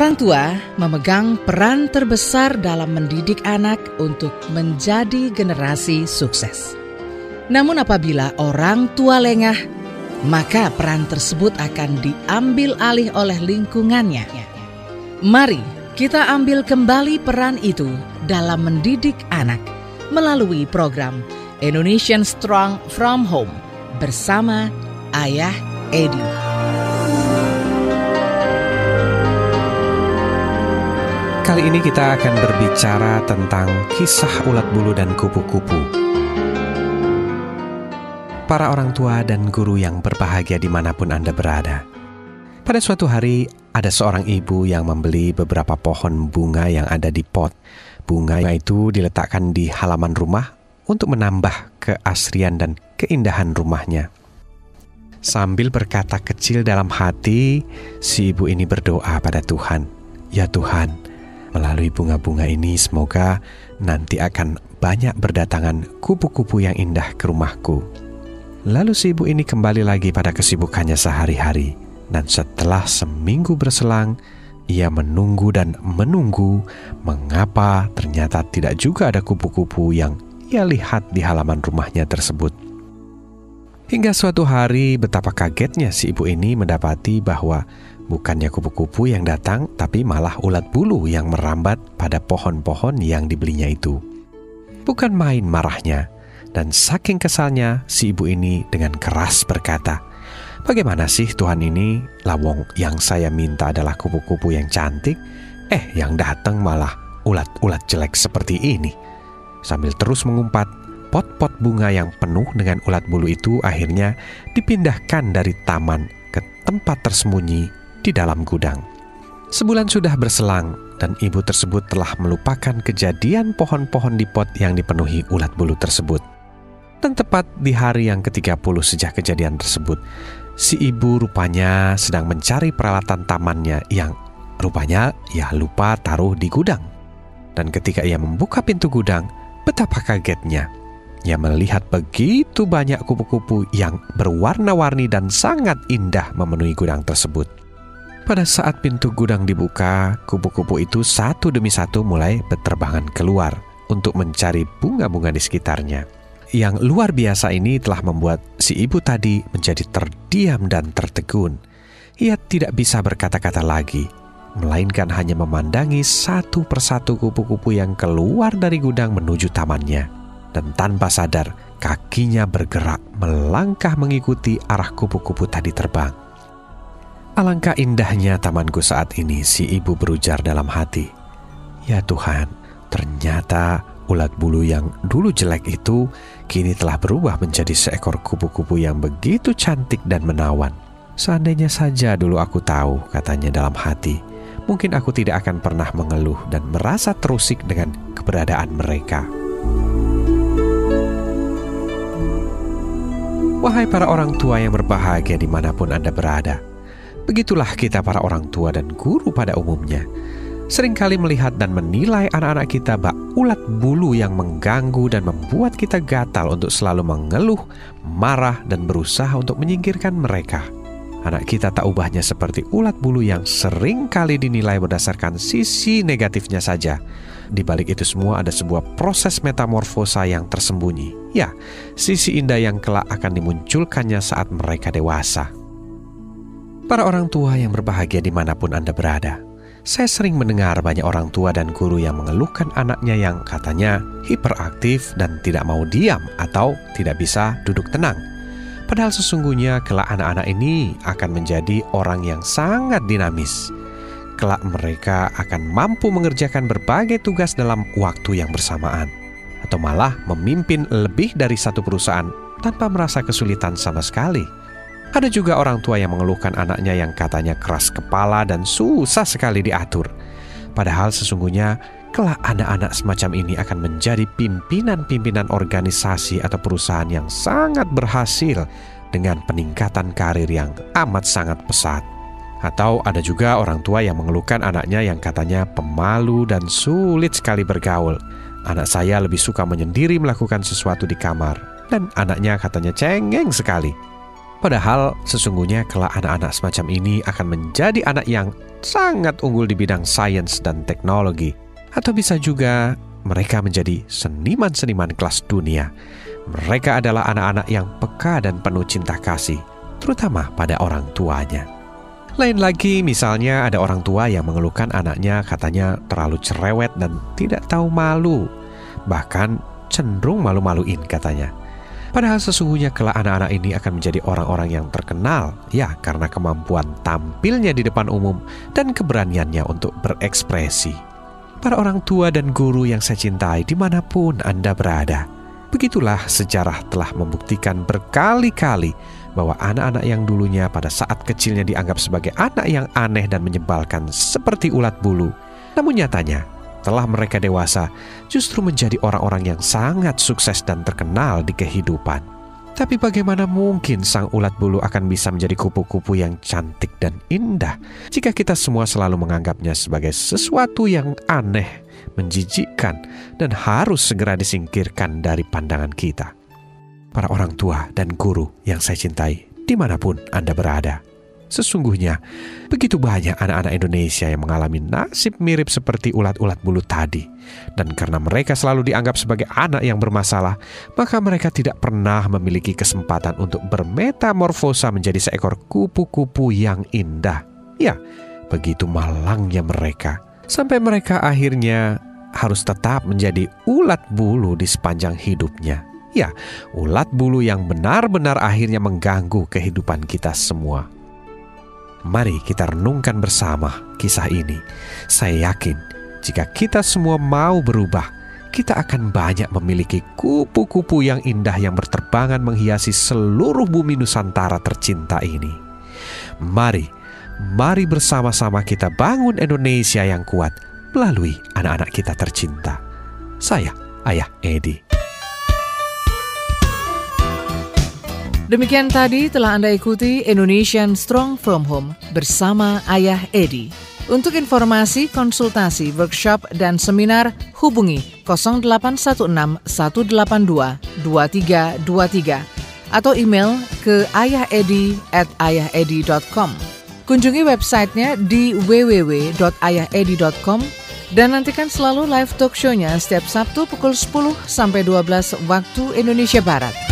Orang tua memegang peran terbesar dalam mendidik anak untuk menjadi generasi sukses. Namun apabila orang tua lengah, maka peran tersebut akan diambil alih oleh lingkungannya. Mari kita ambil kembali peran itu dalam mendidik anak melalui program Indonesian Strong from Home bersama Ayah Edi. Kali ini kita akan berbicara tentang kisah ulat bulu dan kupu-kupu. Para orang tua dan guru yang berbahagia dimanapun Anda berada. Pada suatu hari, ada seorang ibu yang membeli beberapa pohon bunga yang ada di pot. Bunga itu diletakkan di halaman rumah untuk menambah keasrian dan keindahan rumahnya. Sambil berkata kecil dalam hati, si ibu ini berdoa pada Tuhan, "Ya Tuhan, melalui bunga-bunga ini semoga nanti akan banyak berdatangan kupu-kupu yang indah ke rumahku." Lalu si ibu ini kembali lagi pada kesibukannya sehari-hari. Dan setelah seminggu berselang, ia menunggu dan menunggu mengapa ternyata tidak juga ada kupu-kupu yang ia lihat di halaman rumahnya tersebut. Hingga suatu hari betapa kagetnya si ibu ini mendapati bahwa bukannya kupu-kupu yang datang, tapi malah ulat bulu yang merambat pada pohon-pohon yang dibelinya itu. Bukan main marahnya, dan saking kesalnya si ibu ini dengan keras berkata, "Bagaimana sih Tuhan ini? Lawong yang saya minta adalah kupu-kupu yang cantik, yang datang malah ulat-ulat jelek seperti ini." Sambil terus mengumpat, pot-pot bunga yang penuh dengan ulat bulu itu akhirnya dipindahkan dari taman ke tempat tersembunyi di dalam gudang. Sebulan sudah berselang dan ibu tersebut telah melupakan kejadian pohon-pohon di pot yang dipenuhi ulat bulu tersebut. Dan tepat di hari yang ke-30 sejak kejadian tersebut, si ibu rupanya sedang mencari peralatan tamannya yang rupanya ia lupa taruh di gudang. Dan ketika ia membuka pintu gudang, betapa kagetnya. Ia melihat begitu banyak kupu-kupu yang berwarna-warni dan sangat indah memenuhi gudang tersebut. Pada saat pintu gudang dibuka, kupu-kupu itu satu demi satu mulai berterbangan keluar untuk mencari bunga-bunga di sekitarnya. Yang luar biasa ini telah membuat si ibu tadi menjadi terdiam dan tertegun. Ia tidak bisa berkata-kata lagi, melainkan hanya memandangi satu persatu kupu-kupu yang keluar dari gudang menuju tamannya. Dan tanpa sadar, kakinya bergerak melangkah mengikuti arah kupu-kupu tadi terbang. "Alangkah indahnya tamanku saat ini," si ibu berujar dalam hati. "Ya Tuhan, ternyata ulat bulu yang dulu jelek itu kini telah berubah menjadi seekor kupu-kupu yang begitu cantik dan menawan. Seandainya saja dulu aku tahu," katanya dalam hati, "mungkin aku tidak akan pernah mengeluh dan merasa terusik dengan keberadaan mereka." Wahai para orang tua yang berbahagia dimanapun Anda berada, begitulah kita para orang tua dan guru pada umumnya. Seringkali melihat dan menilai anak-anak kita bak ulat bulu yang mengganggu dan membuat kita gatal untuk selalu mengeluh, marah, dan berusaha untuk menyingkirkan mereka. Anak kita tak ubahnya seperti ulat bulu yang seringkali dinilai berdasarkan sisi negatifnya saja. Di balik itu semua ada sebuah proses metamorfosa yang tersembunyi. Ya, sisi indah yang kelak akan dimunculkannya saat mereka dewasa. Para orang tua yang berbahagia dimanapun Anda berada, saya sering mendengar banyak orang tua dan guru yang mengeluhkan anaknya yang katanya hiperaktif dan tidak mau diam atau tidak bisa duduk tenang. Padahal sesungguhnya kelak anak-anak ini akan menjadi orang yang sangat dinamis. Kelak mereka akan mampu mengerjakan berbagai tugas dalam waktu yang bersamaan, atau malah memimpin lebih dari satu perusahaan tanpa merasa kesulitan sama sekali. Ada juga orang tua yang mengeluhkan anaknya yang katanya keras kepala dan susah sekali diatur. Padahal sesungguhnya kelak anak-anak semacam ini akan menjadi pimpinan-pimpinan organisasi atau perusahaan yang sangat berhasil dengan peningkatan karir yang amat sangat pesat. Atau ada juga orang tua yang mengeluhkan anaknya yang katanya pemalu dan sulit sekali bergaul. Anak saya lebih suka menyendiri melakukan sesuatu di kamar, dan anaknya katanya cengeng sekali. Padahal sesungguhnya kelak anak-anak semacam ini akan menjadi anak yang sangat unggul di bidang sains dan teknologi. Atau bisa juga mereka menjadi seniman-seniman kelas dunia. Mereka adalah anak-anak yang peka dan penuh cinta kasih, terutama pada orang tuanya. Lain lagi, misalnya ada orang tua yang mengeluhkan anaknya katanya terlalu cerewet dan tidak tahu malu. Bahkan cenderung malu-maluin katanya. Padahal sesungguhnya kelak anak-anak ini akan menjadi orang-orang yang terkenal, ya, karena kemampuan tampilnya di depan umum dan keberaniannya untuk berekspresi. Para orang tua dan guru yang saya cintai dimanapun Anda berada, begitulah sejarah telah membuktikan berkali-kali bahwa anak-anak yang dulunya pada saat kecilnya dianggap sebagai anak yang aneh dan menyebalkan seperti ulat bulu, namun nyatanya setelah mereka dewasa justru menjadi orang-orang yang sangat sukses dan terkenal di kehidupan. Tapi bagaimana mungkin sang ulat bulu akan bisa menjadi kupu-kupu yang cantik dan indah jika kita semua selalu menganggapnya sebagai sesuatu yang aneh, menjijikkan, dan harus segera disingkirkan dari pandangan kita? Para orang tua dan guru yang saya cintai, dimanapun Anda berada, sesungguhnya begitu banyak anak-anak Indonesia yang mengalami nasib mirip seperti ulat-ulat bulu tadi. Dan karena mereka selalu dianggap sebagai anak yang bermasalah, maka mereka tidak pernah memiliki kesempatan untuk bermetamorfosa menjadi seekor kupu-kupu yang indah. Ya, begitu malangnya mereka, sampai mereka akhirnya harus tetap menjadi ulat bulu di sepanjang hidupnya. Ya, ulat bulu yang benar-benar akhirnya mengganggu kehidupan kita semua. Mari kita renungkan bersama kisah ini. Saya yakin jika kita semua mau berubah, kita akan banyak memiliki kupu-kupu yang indah yang berterbangan menghiasi seluruh bumi Nusantara tercinta ini. Mari bersama-sama kita bangun Indonesia yang kuat melalui anak-anak kita tercinta. Saya, Ayah Edi. Demikian tadi telah Anda ikuti Indonesian Strong From Home bersama Ayah Edi. Untuk informasi, konsultasi, workshop, dan seminar, hubungi 0816 182 2323 atau email ke ayahedi@ayahedi.com. Kunjungi websitenya di www.ayahedi.com dan nantikan selalu live talk show-nya setiap Sabtu pukul 10 sampai 12 waktu Indonesia Barat.